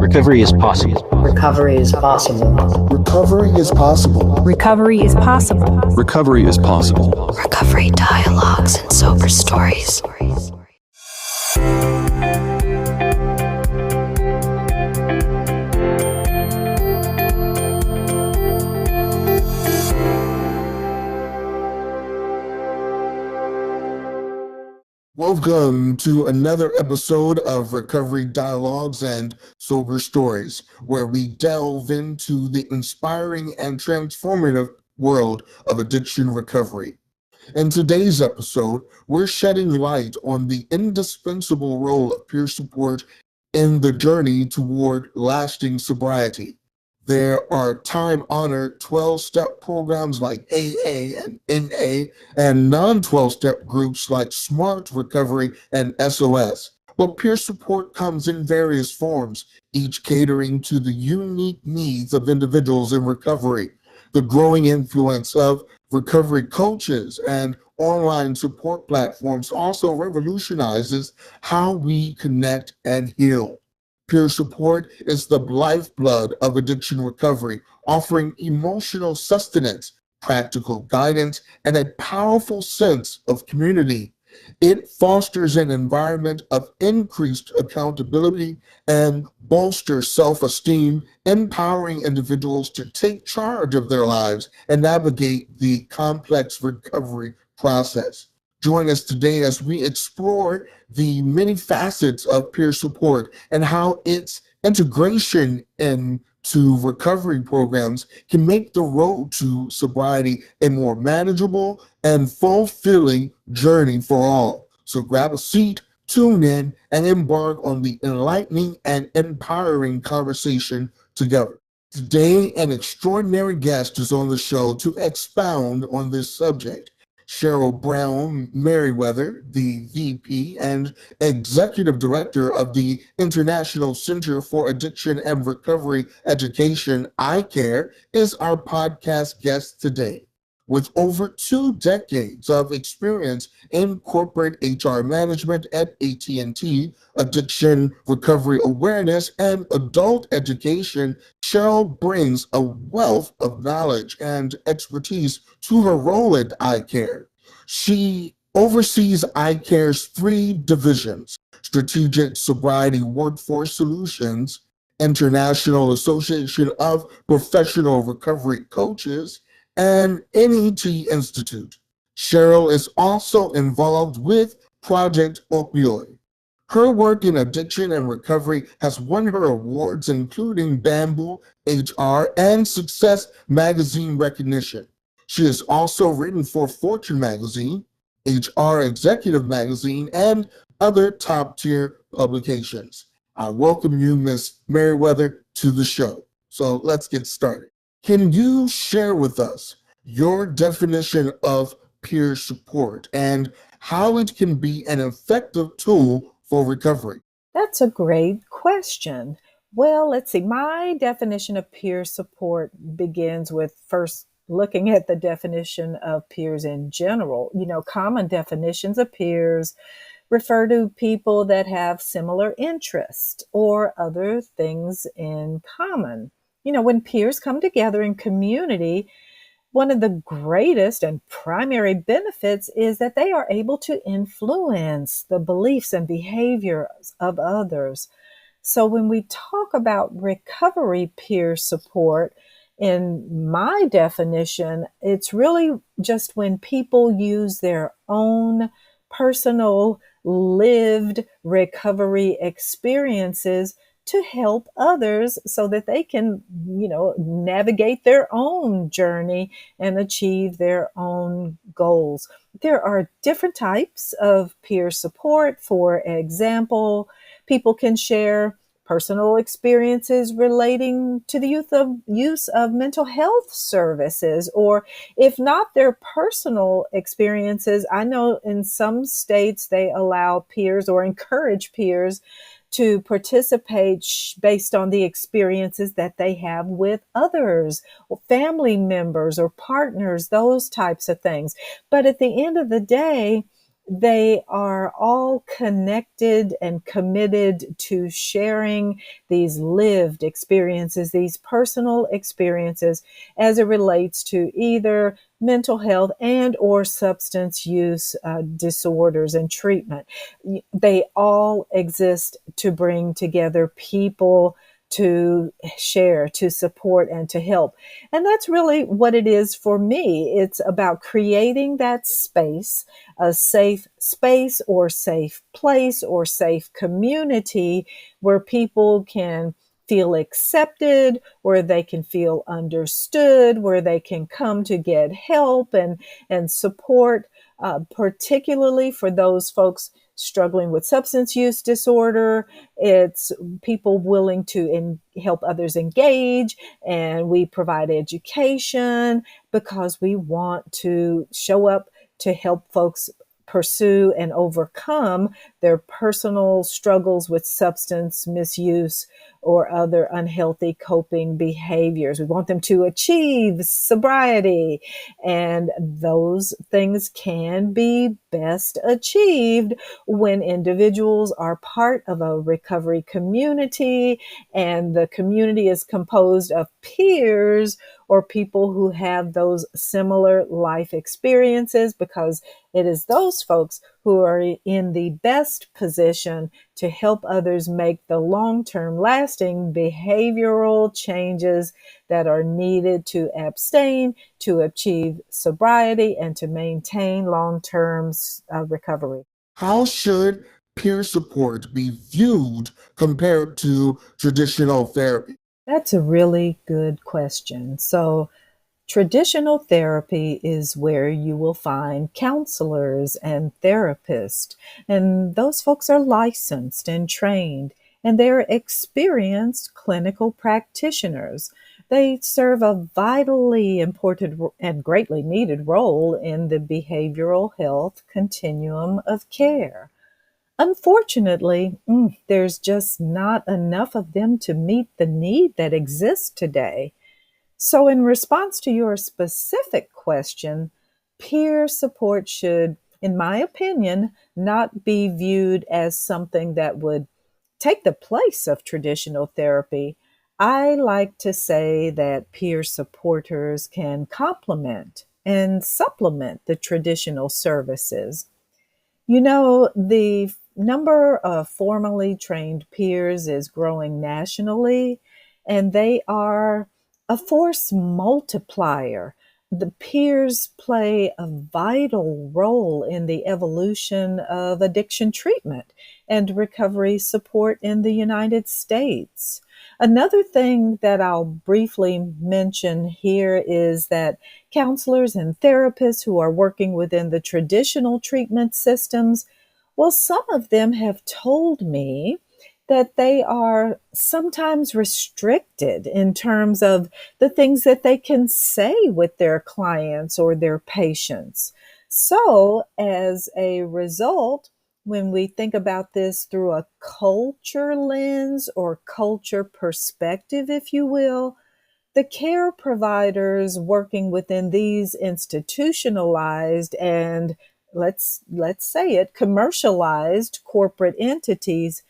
Recovery is possible. Recovery is possible. Recovery is possible. Recovery is possible. Recovery is possible. Recovery dialogues and sober stories. Welcome to another episode of Recovery Dialogues and Sober Stories, where we delve into the inspiring and transformative world of addiction recovery. In today's episode, we're shedding light on the indispensable role of peer support in the journey toward lasting sobriety. There are time-honored 12-step programs like AA and NA and non-12-step groups like SMART Recovery and SOS. But peer support comes in various forms, each catering to the unique needs of individuals in recovery. The growing influence of recovery coaches and online support platforms also revolutionizes how we connect and heal. Peer support is the lifeblood of addiction recovery, offering emotional sustenance, practical guidance, and a powerful sense of community. It fosters an environment of increased accountability and bolsters self-esteem, empowering individuals to take charge of their lives and navigate the complex recovery process. Join us today as we explore the many facets of peer support and how its integration into recovery programs can make the road to sobriety a more manageable and fulfilling journey for all. So grab a seat, tune in, and embark on the enlightening and empowering conversation together. Today, an extraordinary guest is on the show to expound on this subject. Cheryl Brown Merriwether, the VP and Executive Director of the International Center for Addiction and Recovery Education, ICARE, is our podcast guest today. With over 2 decades of experience in corporate HR management at AT&T, addiction recovery awareness, and adult education, Cheryl brings a wealth of knowledge and expertise to her role at ICARE. She oversees ICARE's 3 divisions: Strategic Sobriety Workforce Solutions, International Association of Professional Recovery Coaches, and NET Institute. Cheryl is also involved with Project Opioid. Her work in addiction and recovery has won her awards, including Bamboo HR and Success Magazine recognition. She has also written for Fortune Magazine, HR Executive Magazine, and other top-tier publications. I welcome you, Ms. Merriwether, to the show. So let's get started. Can you share with us your definition of peer support and how it can be an effective tool for recovery? That's a great question. Well, let's see. My definition of peer support begins with first looking at the definition of peers in general. Common definitions of peers refer to people that have similar interests or other things in common. When peers come together in community, one of the greatest and primary benefits is that they are able to influence the beliefs and behaviors of others. So when we talk about recovery peer support, in my definition, it's really just when people use their own personal lived recovery experiences to help others so that they can, navigate their own journey and achieve their own goals. There are different types of peer support. For example, people can share personal experiences relating to the use of mental health services, or if not their personal experiences, I know in some states they allow peers or encourage peers to participate based on the experiences that they have with others, or family members or partners, those types of things. But at the end of the day, they are all connected and committed to sharing these lived experiences, these personal experiences as it relates to either mental health and or substance use disorders and treatment. They all exist to bring together people to share, to support, and to help. And that's really what it is for me. It's about creating that space, a safe space or safe place or safe community where people can feel accepted, where they can feel understood, where they can come to get help and support, particularly for those folks struggling with substance use disorder. It's people willing to help others engage, and we provide education because we want to show up to help folks pursue and overcome their personal struggles with substance misuse or other unhealthy coping behaviors. We want them to achieve sobriety, and those things can be best achieved when individuals are part of a recovery community, and the community is composed of peers or people who have those similar life experiences, because it is those folks who are in the best position to help others make the long-term lasting behavioral changes that are needed to abstain, to achieve sobriety, and to maintain long-term recovery. How should peer support be viewed compared to traditional therapy? That's a really good question. So, traditional therapy is where you will find counselors and therapists, and those folks are licensed and trained, and they're experienced clinical practitioners. They serve a vitally important and greatly needed role in the behavioral health continuum of care. Unfortunately, there's just not enough of them to meet the need that exists today. So, in response to your specific question, peer support should, in my opinion, not be viewed as something that would take the place of traditional therapy. I like to say that peer supporters can complement and supplement the traditional services. The number of formally trained peers is growing nationally, and they are a force multiplier. The peers play a vital role in the evolution of addiction treatment and recovery support in the United States. Another thing that I'll briefly mention here is that counselors and therapists who are working within the traditional treatment systems, well, some of them have told me that they are sometimes restricted in terms of the things that they can say with their clients or their patients. So, as a result, when we think about this through a culture lens or culture perspective, if you will, the care providers working within these institutionalized and let's say it commercialized corporate entities,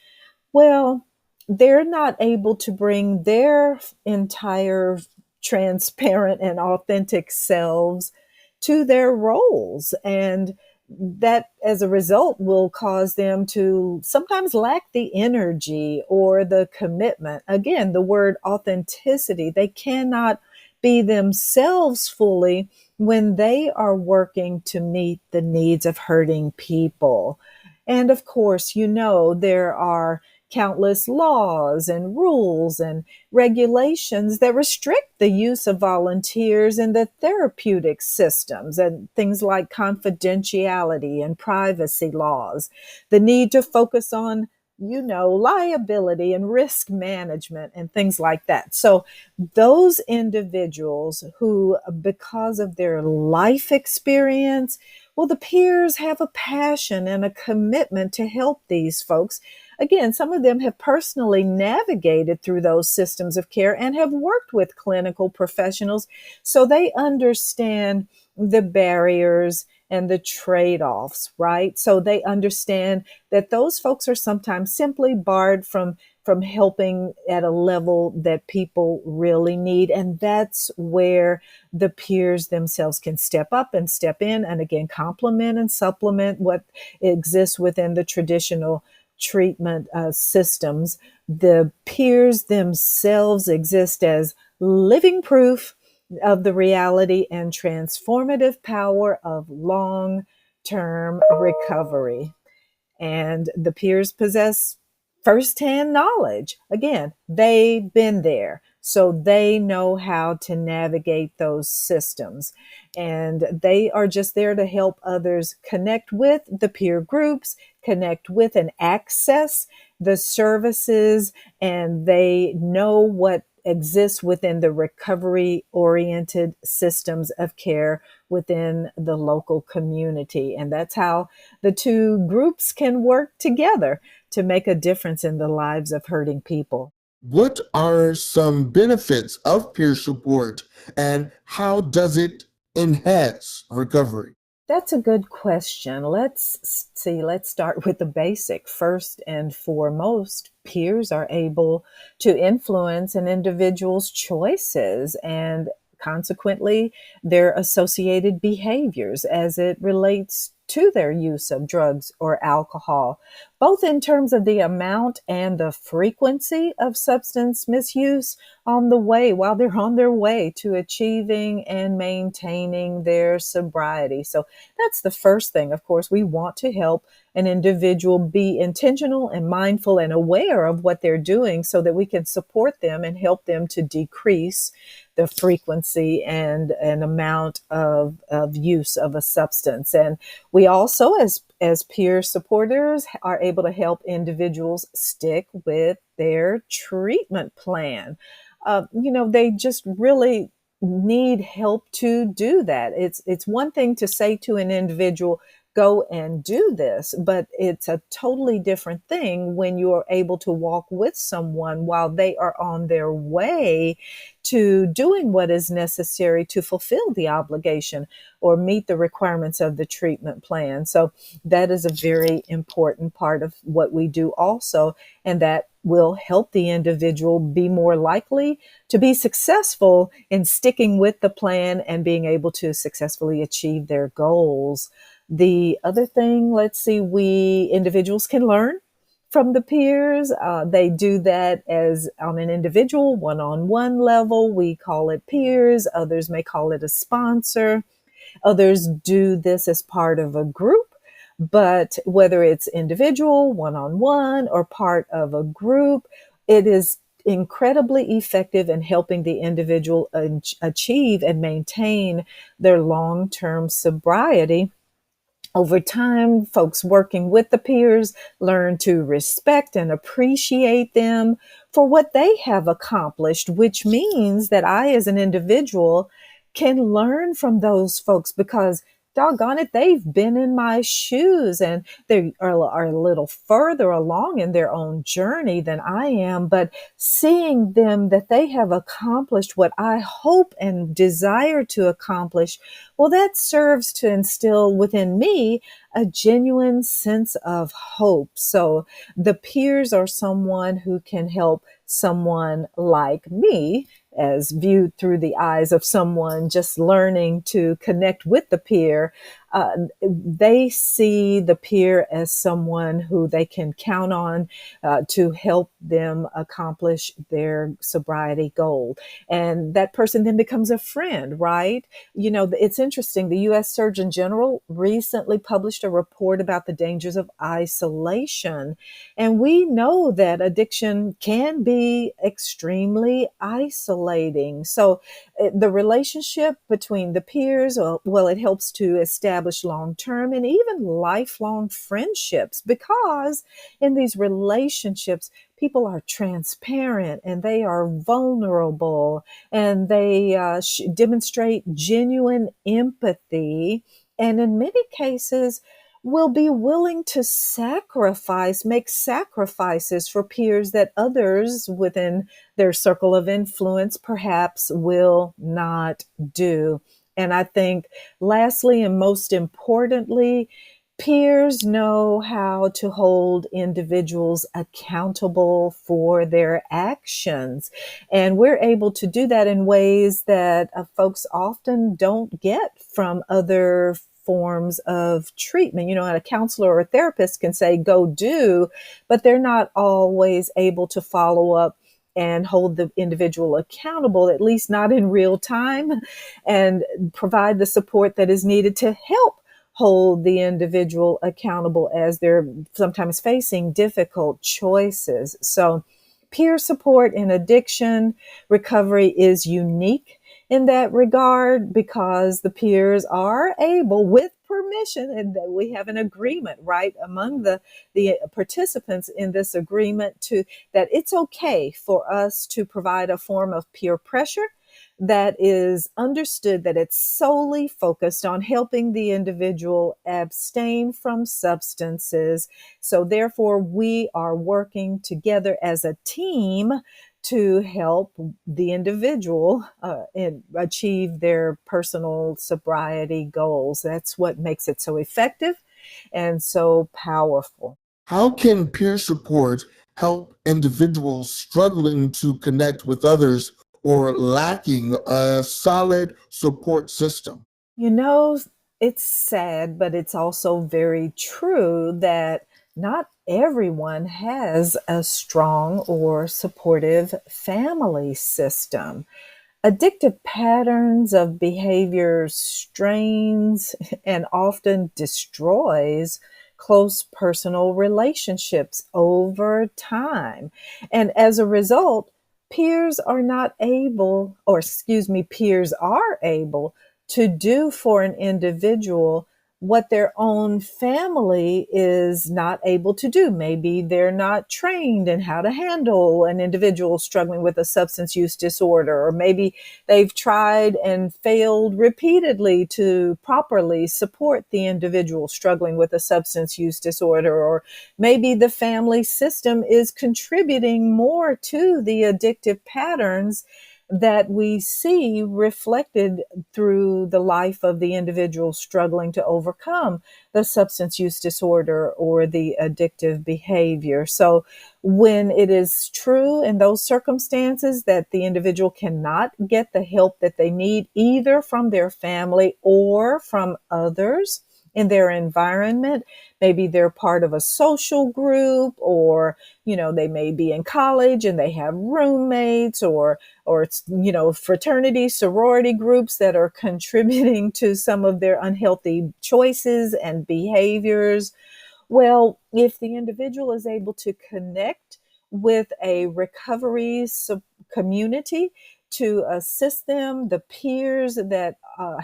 well, they're not able to bring their entire transparent and authentic selves to their roles. And that, as a result, will cause them to sometimes lack the energy or the commitment. Again, the word authenticity, they cannot be themselves fully when they are working to meet the needs of hurting people. And of course, there are countless laws and rules and regulations that restrict the use of volunteers in the therapeutic systems, and things like confidentiality and privacy laws, the need to focus on liability and risk management and things like that. So those individuals who, because of their life experience, well, the peers have a passion and a commitment to help these folks. Again, some of them have personally navigated through those systems of care and have worked with clinical professionals, so they understand the barriers and the trade-offs, right? So they understand that those folks are sometimes simply barred from helping at a level that people really need. And that's where the peers themselves can step up and step in and again, complement and supplement what exists within the traditional treatment systems. The peers themselves exist as living proof of the reality and transformative power of long-term recovery. And the peers possess firsthand knowledge. Again, they've been there, so they know how to navigate those systems. And they are just there to help others connect with the peer groups, connect with and access the services, and they know what exists within the recovery oriented systems of care within the local community. And that's how the two groups can work together to make a difference in the lives of hurting people. What are some benefits of peer support and how does it enhance recovery? That's a good question. Let's see. Let's start with the basic. First and foremost, peers are able to influence an individual's choices and consequently their associated behaviors as it relates to their use of drugs or alcohol, both in terms of the amount and the frequency of substance misuse on the way while they're on their way to achieving and maintaining their sobriety. So that's the first thing. Of course, we want to help an individual be intentional and mindful and aware of what they're doing so that we can support them and help them to decrease the frequency and an amount of use of a substance. And we also, as peer supporters, are able to help individuals stick with their treatment plan. They just really need help to do that. It's one thing to say to an individual, go and do this, but it's a totally different thing when you're able to walk with someone while they are on their way to doing what is necessary to fulfill the obligation or meet the requirements of the treatment plan. So that is a very important part of what we do also, and that will help the individual be more likely to be successful in sticking with the plan and being able to successfully achieve their goals. The other thing, we individuals can learn from the peers. They do that as on an individual one-on-one level. We call it peers. Others may call it a sponsor. Others do this as part of a group. But whether it's individual, one-on-one, or part of a group, it is incredibly effective in helping the individual achieve and maintain their long-term sobriety. Over time, folks working with the peers learn to respect and appreciate them for what they have accomplished, which means that I, as an individual, can learn from those folks because doggone it, they've been in my shoes and they are a little further along in their own journey than I am. But seeing them that they have accomplished what I hope and desire to accomplish, well, that serves to instill within me a genuine sense of hope. So the peers are someone who can help someone like me, as viewed through the eyes of someone just learning to connect with the peer. They see the peer as someone who they can count on to help them accomplish their sobriety goal. And that person then becomes a friend, right? It's interesting. The U.S. Surgeon General recently published a report about the dangers of isolation. And we know that addiction can be extremely isolating. So the relationship between the peers, well, it helps to establish long-term and even lifelong friendships, because in these relationships, people are transparent and they are vulnerable and they demonstrate genuine empathy. And in many cases, will be willing to make sacrifices for peers that others within their circle of influence perhaps will not do. And I think lastly and most importantly, peers know how to hold individuals accountable for their actions. And we're able to do that in ways that folks often don't get from other forms of treatment. You know, a counselor or a therapist can say, go do, but they're not always able to follow up and hold the individual accountable, at least not in real time, and provide the support that is needed to help hold the individual accountable as they're sometimes facing difficult choices. So, peer support in addiction recovery is unique in that regard because the peers are able, with permission, and that we have an agreement right among the participants in this agreement to that it's okay for us to provide a form of peer pressure that is understood that it's solely focused on helping the individual abstain from substances. So therefore, we are working together as a team to help the individual achieve their personal sobriety goals. That's what makes it so effective and so powerful. How can peer support help individuals struggling to connect with others or lacking a solid support system? You know, it's sad, but it's also very true that not everyone has a strong or supportive family system. Addictive patterns of behavior strains and often destroys close personal relationships over time. And as a result, peers are not able, or excuse me, peers are able to do for an individual what their own family is not able to do. Maybe they're not trained in how to handle an individual struggling with a substance use disorder, or maybe they've tried and failed repeatedly to properly support the individual struggling with a substance use disorder, or maybe the family system is contributing more to the addictive patterns that we see reflected through the life of the individual struggling to overcome the substance use disorder or the addictive behavior. So when it is true in those circumstances that the individual cannot get the help that they need, either from their family or from others in their environment, maybe they're part of a social group, or they may be in college and they have roommates, or it's fraternity, sorority groups that are contributing to some of their unhealthy choices and behaviors. Well, if the individual is able to connect with a recovery community to assist them, the peers that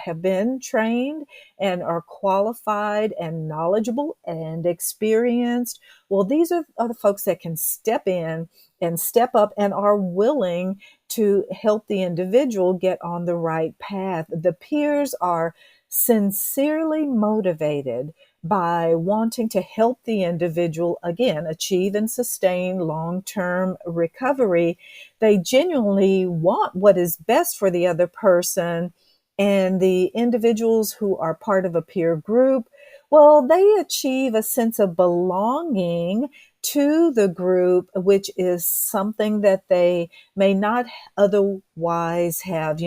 have been trained and are qualified and knowledgeable and experienced, well, these are the folks that can step in and step up and are willing to help the individual get on the right path. The peers are sincerely motivated by wanting to help the individual, again, achieve and sustain long-term recovery. They genuinely want what is best for the other person. And the individuals who are part of a peer group, well, they achieve a sense of belonging to the group, which is something that they may not otherwise have.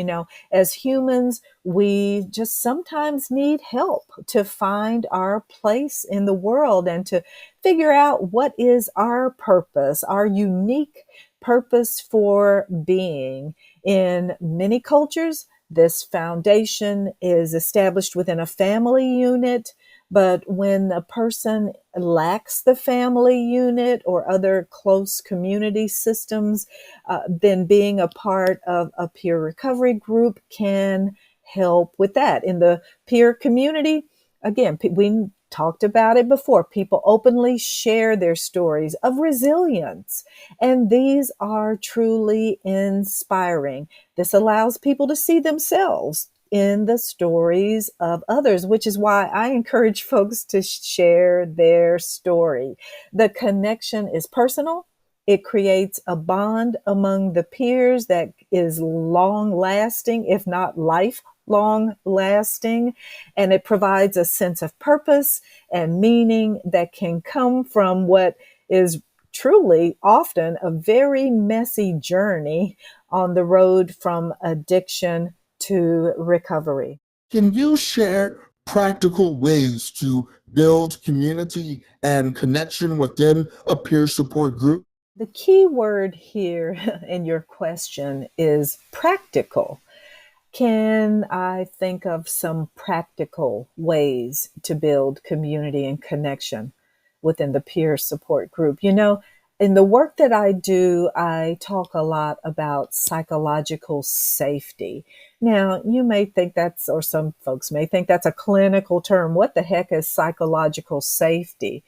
As humans, we just sometimes need help to find our place in the world and to figure out what is our purpose, our unique purpose for being. In many cultures, this foundation is established within a family unit, but when a person lacks the family unit or other close community systems, then being a part of a peer recovery group can help with that. In the peer community, again, we talked about it before, people openly share their stories of resilience, and these are truly inspiring. This allows people to see themselves in the stories of others, which is why I encourage folks to share their story. The connection is personal, It creates a bond among the peers that is long lasting, if not lifelong lasting. And it provides a sense of purpose and meaning that can come from what is truly often a very messy journey on the road from addiction to recovery. Can you share practical ways to build community and connection within a peer support group? The key word here in your question is practical. Can I think of some practical ways to build community and connection within the peer support group? In the work that I do, I talk a lot about psychological safety. Now, you may think or some folks may think that's a clinical term. What the heck is psychological safety?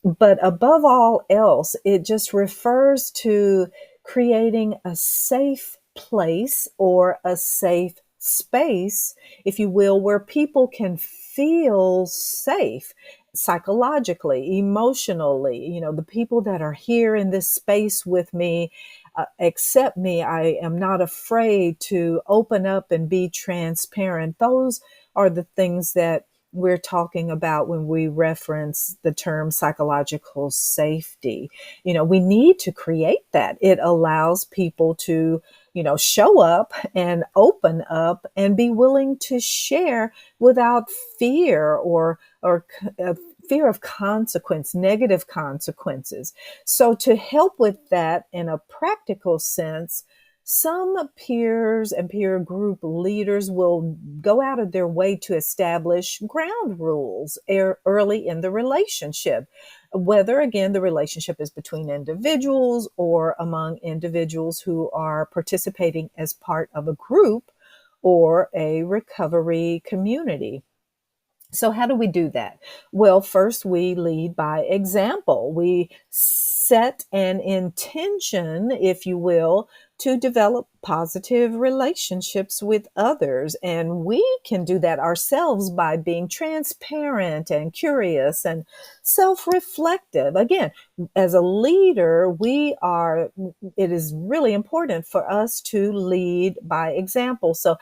But above all else, it just refers to creating a safe place or a safe space, if you will, where people can feel safe psychologically, emotionally. The people that are here in this space with me accept me. I am not afraid to open up and be transparent. Those are the things that we're talking about when we reference the term psychological safety. We need to create that. It allows people to, show up and open up and be willing to share without fear or fear of consequence, negative consequences. So to help with that in a practical sense, some peers and peer group leaders will go out of their way to establish ground rules early in the relationship, whether, again, the relationship is between individuals or among individuals who are participating as part of a group or a recovery community. So how do we do that? Well, first we lead by example. We set an intention, if you will, to develop positive relationships with others. And we can do that ourselves by being transparent and curious and self-reflective. Again, as a leader, it is really important for us to lead by example. So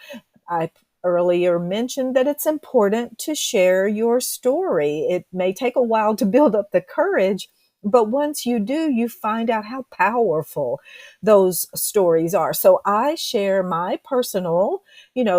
I earlier mentioned that it's important to share your story. It may take a while to build up the courage, but once you do, you find out how powerful those stories are. So I share my personal,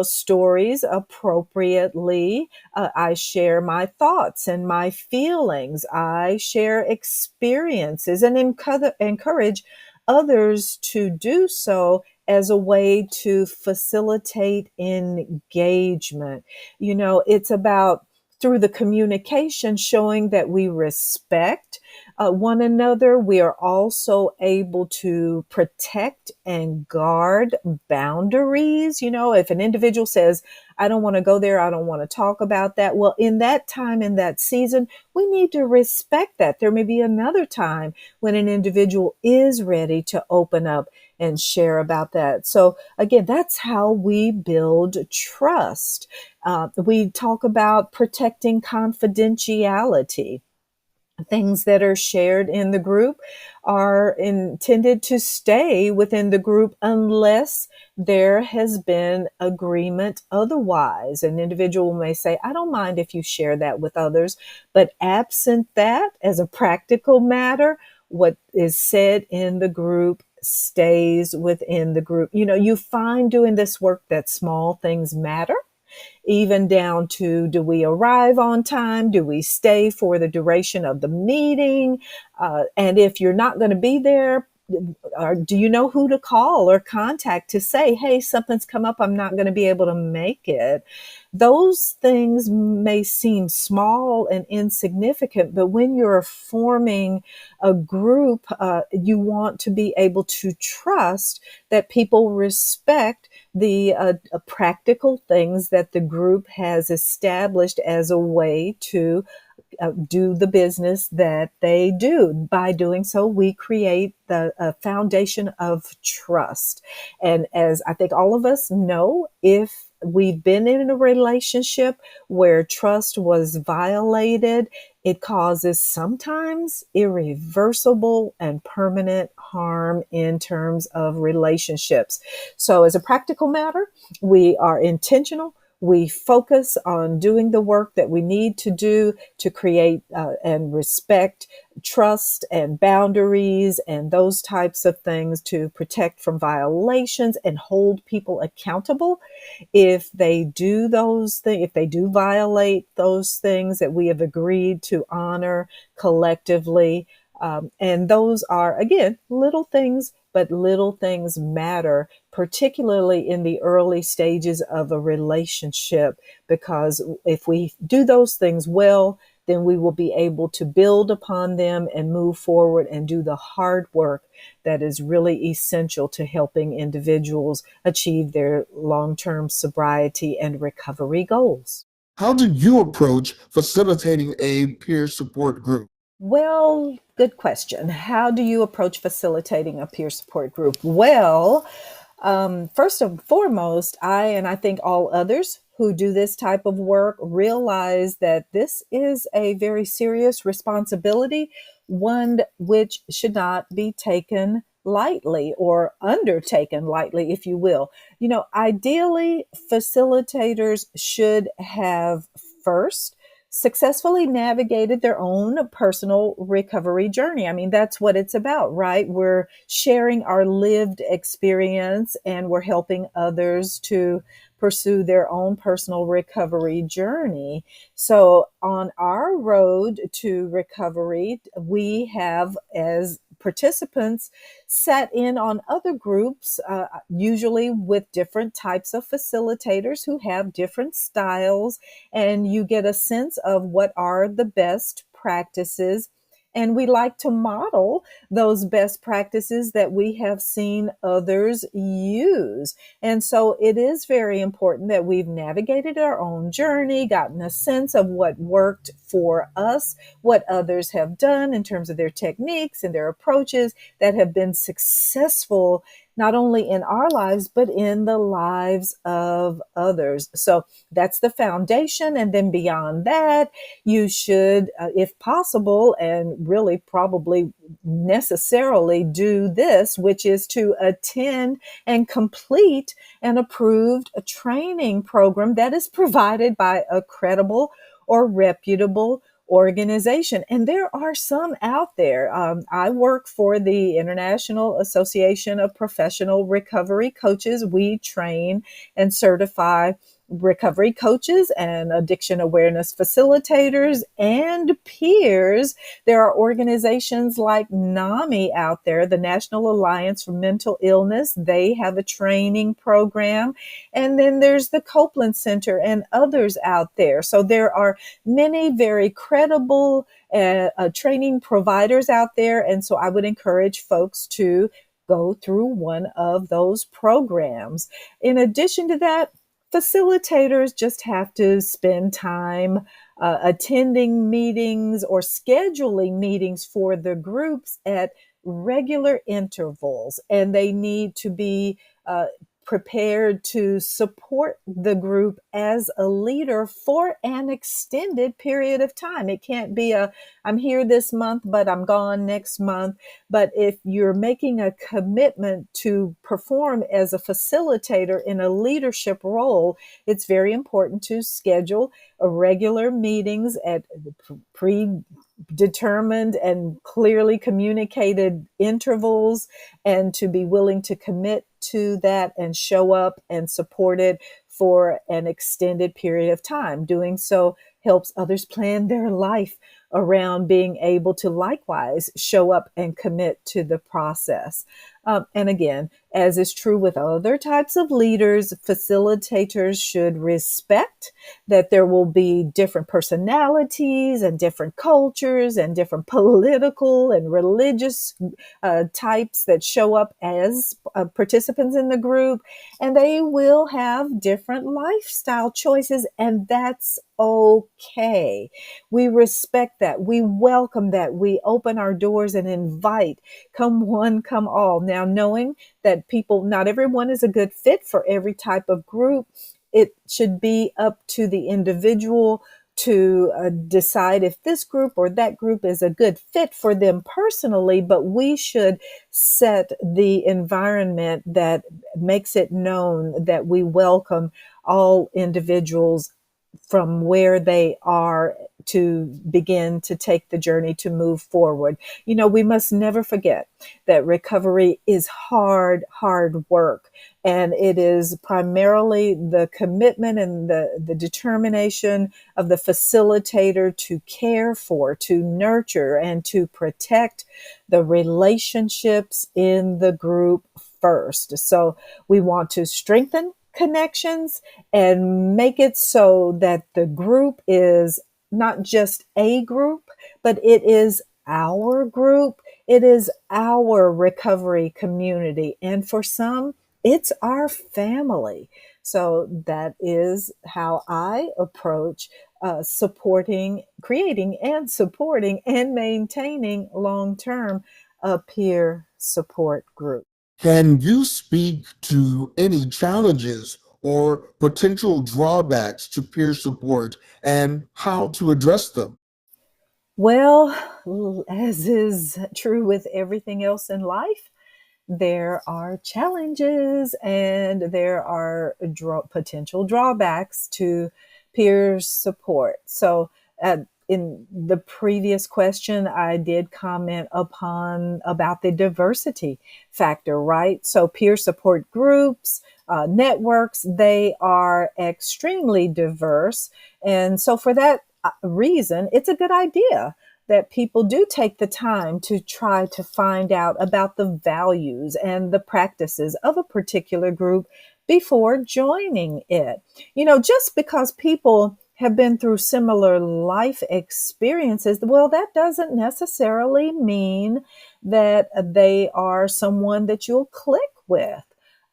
stories appropriately. I share my thoughts and my feelings. I share experiences and encourage others to do so as a way to facilitate engagement. It's about, through the communication, showing that we respect one another. We are also able to protect and guard boundaries. If an individual says, I don't want to go there, I don't want to talk about that. Well, in that time, in that season, we need to respect that. There may be another time when an individual is ready to open up and share about that. So again, that's how we build trust. We talk about protecting confidentiality. Things that are shared in the group are intended to stay within the group unless there has been agreement otherwise. An individual may say, I don't mind if you share that with others, but absent that, as a practical matter, what is said in the group stays within the group. You find doing this work that small things matter, even down to, do we arrive on time? Do we stay for the duration of the meeting? And if you're not going to be there, do you know who to call or contact to say, hey, something's come up, I'm not going to be able to make it? Those things may seem small and insignificant, but when you're forming a group, you want to be able to trust that people respect the practical things that the group has established as a way to do the business that they do. By doing so, we create the foundation of trust. And as I think all of us know, if we've been in a relationship where trust was violated, it causes sometimes irreversible and permanent harm in terms of relationships. So, as a practical matter, we are intentional. We focus on doing the work that we need to do to create and respect trust and boundaries and those types of things to protect from violations and hold people accountable if they do those things, if they do violate those things that we have agreed to honor collectively. And those are, again, little things, but little things matter, particularly in the early stages of a relationship, because if we do those things well, then we will be able to build upon them and move forward and do the hard work that is really essential to helping individuals achieve their long-term sobriety and recovery goals. How do you approach facilitating a peer support group? Well, good question. How do you approach facilitating a peer support group? Well, first and foremost, I think all others who do this type of work realize that this is a very serious responsibility, one which should not be taken lightly or undertaken lightly, if you will. Ideally, facilitators should have first successfully navigated their own personal recovery journey. I mean, that's what it's about, right? We're sharing our lived experience and we're helping others to pursue their own personal recovery journey. So on our road to recovery, we have, as participants, sat in on other groups, usually with different types of facilitators who have different styles, and you get a sense of what are the best practices. And we like to model those best practices that we have seen others use. And so it is very important that we've navigated our own journey, gotten a sense of what worked for us, what others have done in terms of their techniques and their approaches that have been successful, not only in our lives, but in the lives of others. So that's the foundation. And then beyond that, you should, if possible, and really probably necessarily do this, which is to attend and complete an approved training program that is provided by a credible or reputable organization. And there are some out there. I work for the International Association of Professional Recovery Coaches. We train and certify recovery coaches and addiction awareness facilitators and peers. There are organizations like NAMI out there, the National Alliance for Mental Illness. They have a training program. And then there's the Copeland Center and others out there. So there are many very credible training providers out there. And so I would encourage folks to go through one of those programs. In addition to that, facilitators just have to spend time attending meetings or scheduling meetings for the groups at regular intervals, and they need to be prepared to support the group as a leader for an extended period of time. It can't be I'm here this month, but I'm gone next month. But if you're making a commitment to perform as a facilitator in a leadership role, it's very important to schedule regular meetings at predetermined and clearly communicated intervals, and to be willing to commit to that and show up and support it for an extended period of time. Doing so helps others plan their life around being able to likewise show up and commit to the process. And again, as is true with other types of leaders, facilitators should respect that there will be different personalities and different cultures and different political and religious types that show up as participants in the group, and they will have different lifestyle choices, and that's okay. We respect that. We welcome that. We open our doors and invite, come one, come all. Now, knowing that not everyone is a good fit for every type of group, it should be up to the individual to decide if this group or that group is a good fit for them personally, but we should set the environment that makes it known that we welcome all individuals from where they are to begin to take the journey to move forward. You know, we must never forget that recovery is hard work. And it is primarily the commitment and the determination of the facilitator to care for, to nurture, and to protect the relationships in the group first. So we want to strengthen connections and make it so that the group is not just a group, but it is our group. It is our recovery community. And for some, it's our family. So that is how I approach creating and supporting and maintaining long-term a peer support group. Can you speak to any challenges or potential drawbacks to peer support and how to address them? Well, as is true with everything else in life, there are challenges and there are potential drawbacks to peer support. So, in the previous question, I did comment about the diversity factor, right? So, peer support groups, networks, they are extremely diverse. And so, for that reason, it's a good idea that people do take the time to try to find out about the values and the practices of a particular group before joining it. You know, just because people have been through similar life experiences, well, that doesn't necessarily mean that they are someone that you'll click with.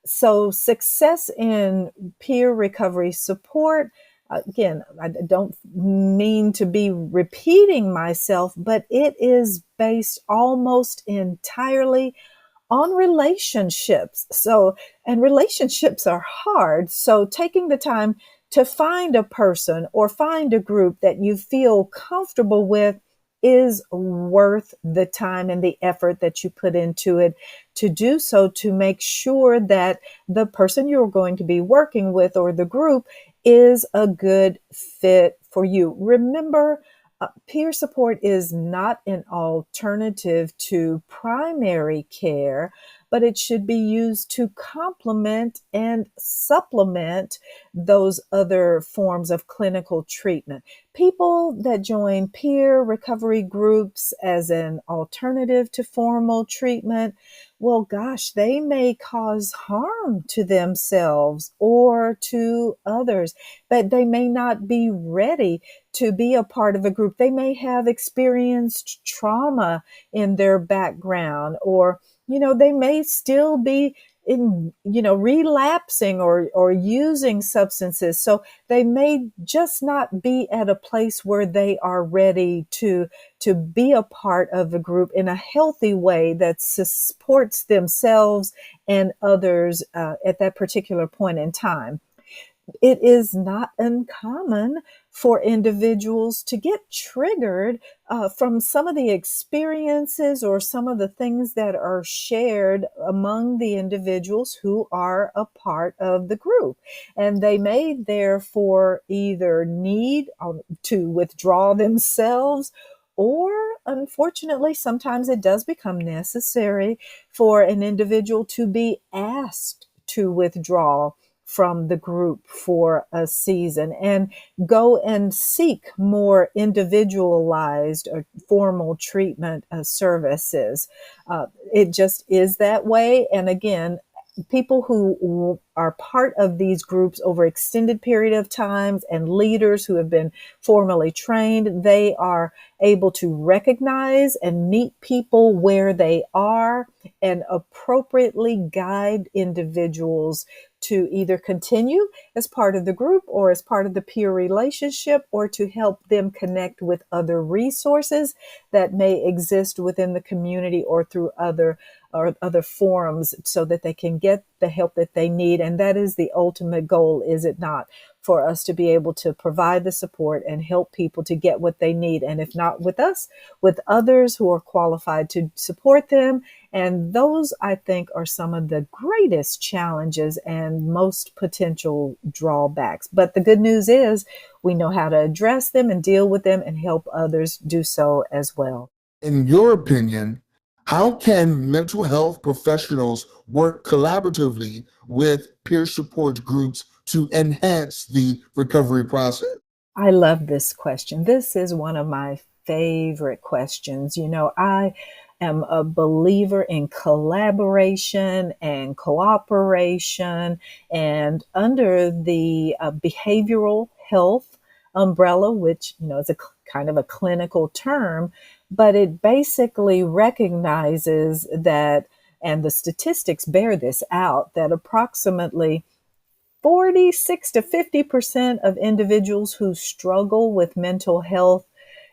So success in peer recovery support, again, I don't mean to be repeating myself, but it is based almost entirely on relationships. So, and relationships are hard. So taking the time to find a person or find a group that you feel comfortable with is worth the time and the effort that you put into it to do so, to make sure that the person you're going to be working with or the group is a good fit for you. Remember, peer support is not an alternative to primary care, but it should be used to complement and supplement those other forms of clinical treatment. People that join peer recovery groups as an alternative to formal treatment, well, gosh, they may cause harm to themselves or to others, but they may not be ready to be a part of a group. They may have experienced trauma in their background, or, you know, they may still be relapsing or using substances. So they may just not be at a place where they are ready to be a part of a group in a healthy way that supports themselves and others at that particular point in time. It is not uncommon for individuals to get triggered from some of the experiences or some of the things that are shared among the individuals who are a part of the group. And they may therefore either need to withdraw themselves, or unfortunately, sometimes it does become necessary for an individual to be asked to withdraw from the group for a season and go and seek more individualized or formal treatment services. It just is that way. And again, people who are part of these groups over extended period of times and leaders who have been formally trained, they are able to recognize and meet people where they are and appropriately guide individuals to either continue as part of the group or as part of the peer relationship, or to help them connect with other resources that may exist within the community or through other or other forums so that they can get the help that they need. And that is the ultimate goal, is it not? For us to be able to provide the support and help people to get what they need. And if not with us, with others who are qualified to support them. And those, I think, are some of the greatest challenges and most potential drawbacks. But the good news is we know how to address them and deal with them and help others do so as well. In your opinion, how can mental health professionals work collaboratively with peer support groups to enhance the recovery process? I love this question. This is one of my favorite questions. I am a believer in collaboration and cooperation, and under the behavioral health umbrella, which, is a kind of a clinical term, but it basically recognizes that, and the statistics bear this out, that approximately 46 to 50% of individuals who struggle with mental health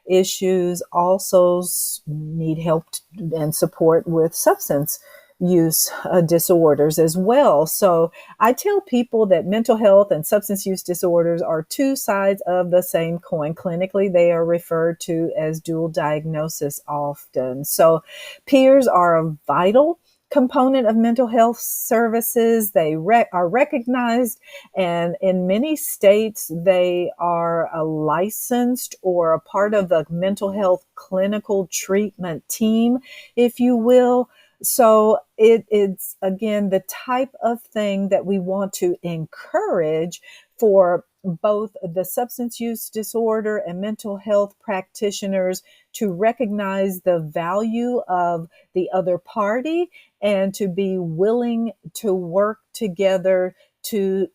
issues also need help and support with substance use disorders as well. So I tell people that mental health and substance use disorders are two sides of the same coin. Clinically, they are referred to as dual diagnosis often. So peers are a vital component of mental health services. They are recognized, and in many states, they are a licensed or a part of the mental health clinical treatment team, if you will. So it's, again, the type of thing that we want to encourage for both the substance use disorder and mental health practitioners to recognize the value of the other party and to be willing to work together to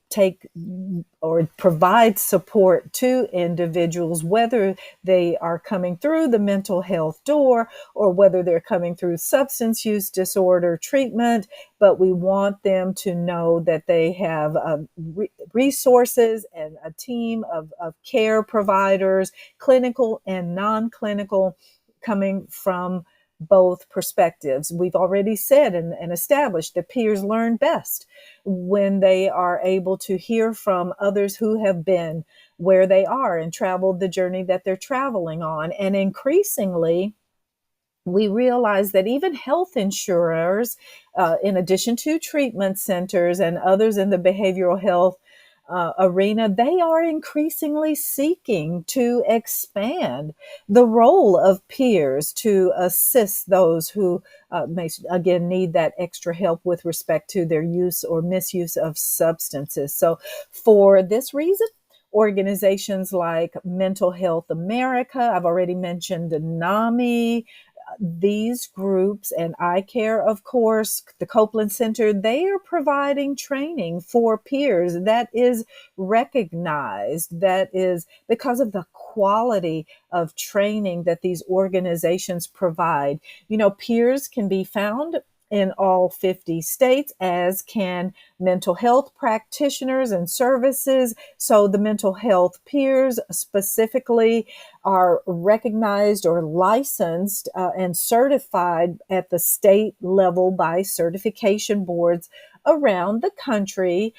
take or provide support to individuals, whether they are coming through the mental health door or whether they're coming through substance use disorder treatment. But we want them to know that they have resources and a team of care providers, clinical and non-clinical, coming from both perspectives. We've already said and established that peers learn best when they are able to hear from others who have been where they are and traveled the journey that they're traveling on. And increasingly, we realize that even health insurers, in addition to treatment centers and others in the behavioral health arena, they are increasingly seeking to expand the role of peers to assist those who may, again, need that extra help with respect to their use or misuse of substances. So for this reason, organizations like Mental Health America, I've already mentioned NAMI, these groups, and ICARE, of course, the Copeland Center, they are providing training for peers that is recognized, that is because of the quality of training that these organizations provide. Peers can be found in all 50 states, as can mental health practitioners and services. So the mental health peers specifically are recognized or licensed and certified at the state level by certification boards around the country.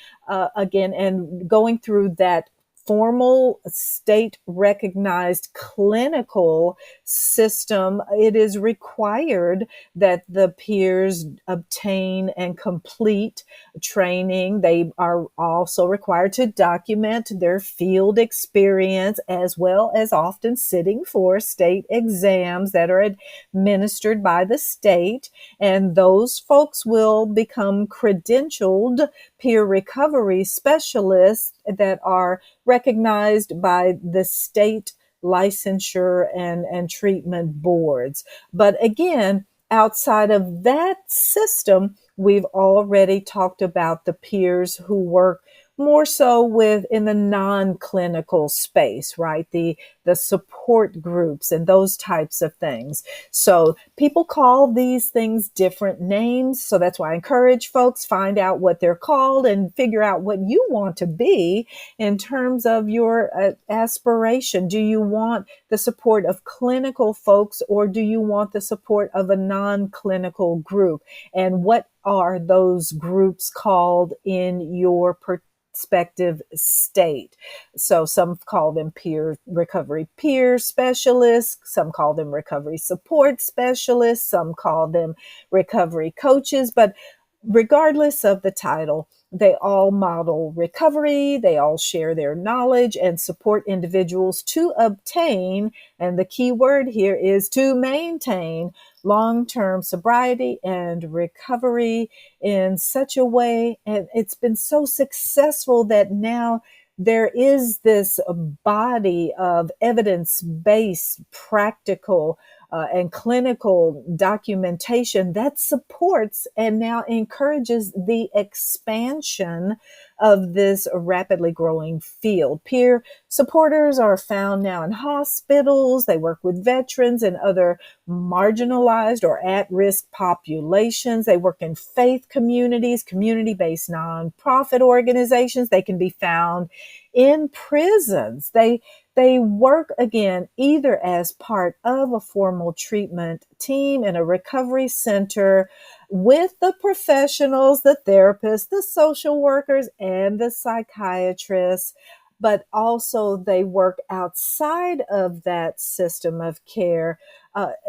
Again, and going through that formal state recognized clinical system, it is required that the peers obtain and complete training. They are also required to document their field experience, as well as often sitting for state exams that are administered by the state. And those folks will become credentialed peer recovery specialists that are recognized by the state licensure and treatment boards. But again, outside of that system, we've already talked about the peers who work more so in the non-clinical space, right? The the support groups and those types of things. So people call these things different names. So that's why I encourage folks, find out what they're called and figure out what you want to be in terms of your aspiration. Do you want the support of clinical folks, or do you want the support of a non-clinical group? And what are those groups called in your perspective state? So some call them peer specialists, some call them recovery support specialists, some call them recovery coaches, but regardless of the title, they all model recovery, they all share their knowledge and support individuals to obtain, and the key word here is to maintain, long-term sobriety and recovery in such a way. And it's been so successful that now there is this body of evidence-based, practical, and clinical documentation that supports and now encourages the expansion of this rapidly growing field. Peer supporters are found now in hospitals. They work with veterans and other marginalized or at-risk populations. They work in faith communities, community-based nonprofit organizations. They can be found in prisons. They work, again, either as part of a formal treatment team in a recovery center with the professionals, the therapists, the social workers, and the psychiatrists, but also they work outside of that system of care.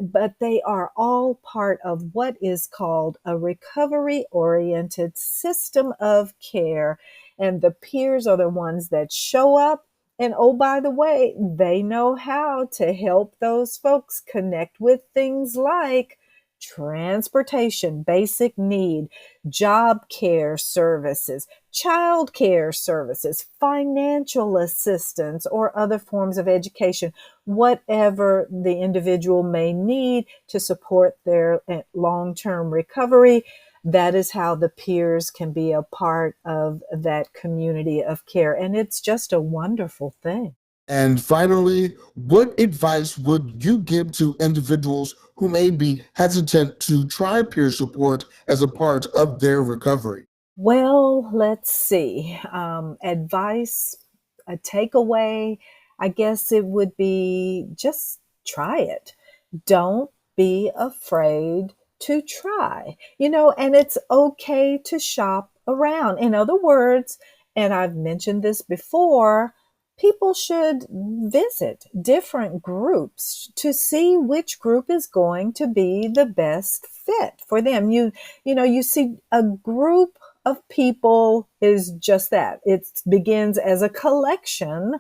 But they are all part of what is called a recovery-oriented system of care. And the peers are the ones that show up. And oh, by the way, they know how to help those folks connect with things like transportation, basic need, job care services, child care services, financial assistance, or other forms of education, whatever the individual may need to support their long-term recovery. That is how the peers can be a part of that community of care. And it's just a wonderful thing. And finally, what advice would you give to individuals who may be hesitant to try peer support as a part of their recovery? Well, let's see. Advice, a takeaway, I guess it would be just try it. Don't be afraid to try, and it's okay to shop around. In other words, and I've mentioned this before, people should visit different groups to see which group is going to be the best fit for them. You see a group of people is just that. It begins as a collection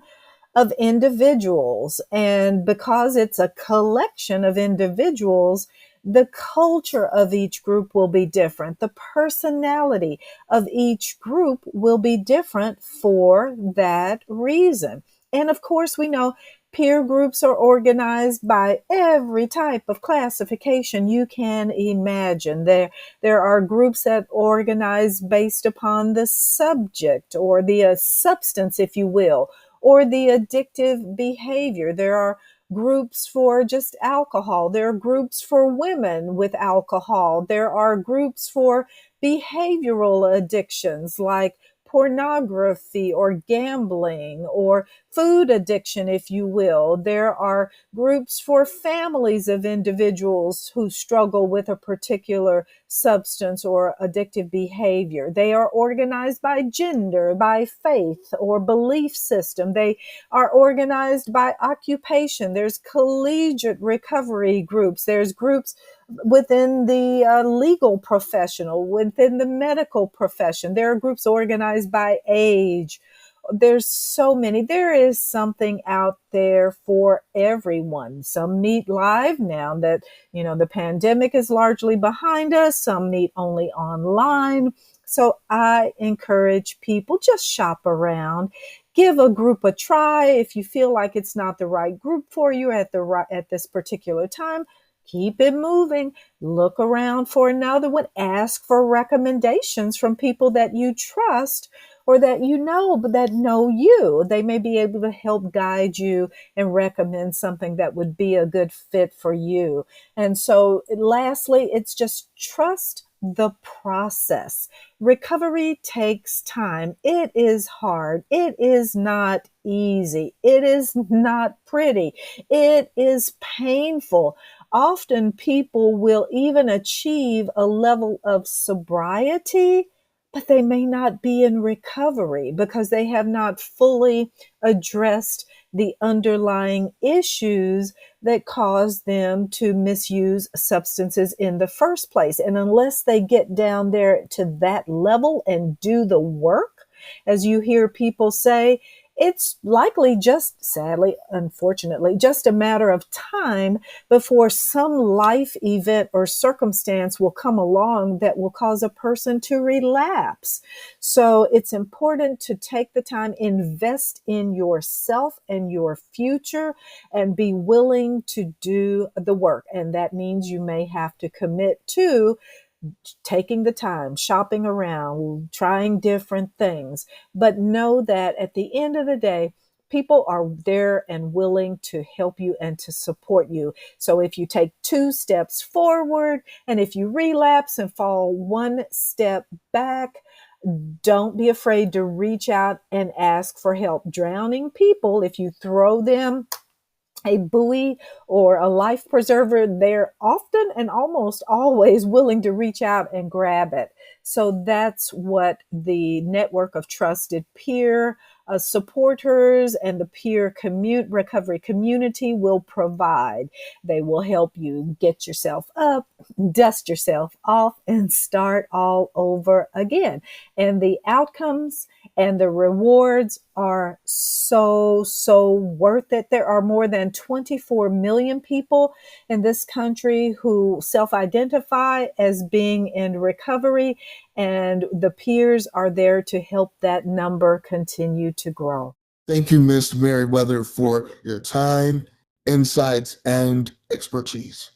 of individuals. And because it's a collection of individuals, the culture of each group will be different. The personality of each group will be different for that reason. And of course, we know peer groups are organized by every type of classification you can imagine. There are groups that organize based upon the subject or the substance, if you will, or the addictive behavior. There are groups for just alcohol. There are groups for women with alcohol. There are groups for behavioral addictions like pornography or gambling or food addiction, if you will. There are groups for families of individuals who struggle with a particular substance or addictive behavior. They are organized by gender, by faith or belief system. They are organized by occupation. There's collegiate recovery groups. There's groups within the legal professional, within the medical profession. There are groups organized by age. There's so many. There is something out there for everyone. Some meet live now that, the pandemic is largely behind us. Some meet only online. So I encourage people, just shop around. Give a group a try. If you feel like it's not the right group for you at this particular time, keep it moving. Look around for another one. Ask for recommendations from people that you trust or that you know, but that know you. They may be able to help guide you and recommend something that would be a good fit for you. And so lastly, it's just trust the process. Recovery takes time. It is hard. It is not easy. It is not pretty. It is painful. Often people will even achieve a level of sobriety, but they may not be in recovery because they have not fully addressed the underlying issues that cause them to misuse substances in the first place. And unless they get down there to that level and do the work, as you hear people say, it's likely just, sadly, unfortunately, just a matter of time before some life event or circumstance will come along that will cause a person to relapse. So it's important to take the time, invest in yourself and your future, and be willing to do the work. And that means you may have to commit to taking the time, shopping around, trying different things. But know that at the end of the day, people are there and willing to help you and to support you. So if you take 2 steps forward and if you relapse and fall 1 step back, don't be afraid to reach out and ask for help. Drowning people, if you throw them a buoy or a life preserver, they're often and almost always willing to reach out and grab it. So that's what the network of trusted peer supporters and the peer recovery community will provide. They will help you get yourself up, dust yourself off, and start all over again. And the outcomes and the rewards are so worth it. There are more than 24 million people in this country who self-identify as being in recovery, and the peers are there to help that number continue to grow. Thank you, Ms. Merriwether, for your time, insights, and expertise.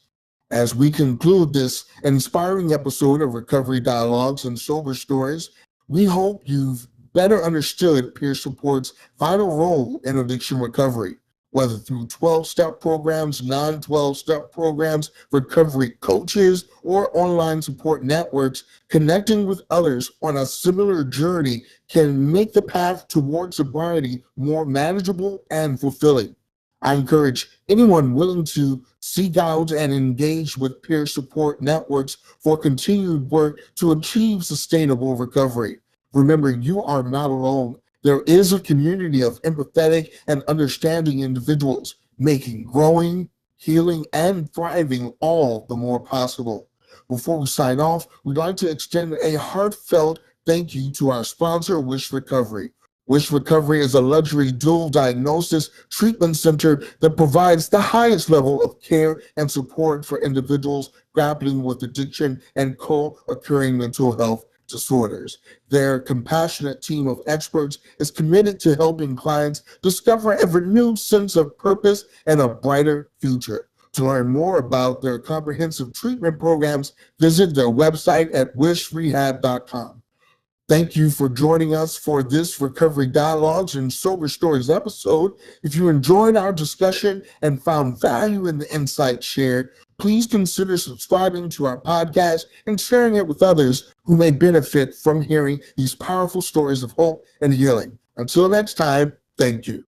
As we conclude this inspiring episode of Recovery Dialogues and Sober Stories, we hope you've better understood peer support's vital role in addiction recovery, whether through 12-step programs, non-12-step programs, recovery coaches, or online support networks. Connecting with others on a similar journey can make the path toward sobriety more manageable and fulfilling. I encourage anyone willing to seek out and engage with peer support networks for continued work to achieve sustainable recovery. Remember, you are not alone. There is a community of empathetic and understanding individuals, making growing, healing, and thriving all the more possible. Before we sign off, we'd like to extend a heartfelt thank you to our sponsor, Wish Recovery. Wish Recovery is a luxury dual diagnosis treatment center that provides the highest level of care and support for individuals grappling with addiction and co-occurring mental health disorders. Their compassionate team of experts is committed to helping clients discover a renewed sense of purpose and a brighter future. To learn more about their comprehensive treatment programs, visit their website at wishrehab.com. Thank you for joining us for this Recovery Dialogues and Sober Stories episode. If you enjoyed our discussion and found value in the insights shared, please consider subscribing to our podcast and sharing it with others who may benefit from hearing these powerful stories of hope and healing. Until next time, thank you.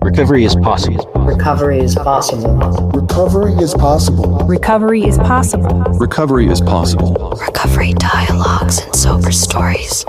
Recovery is possible. Recovery is possible. Recovery is possible. Recovery is possible. Recovery is possible. Recovery dialogues and sober stories.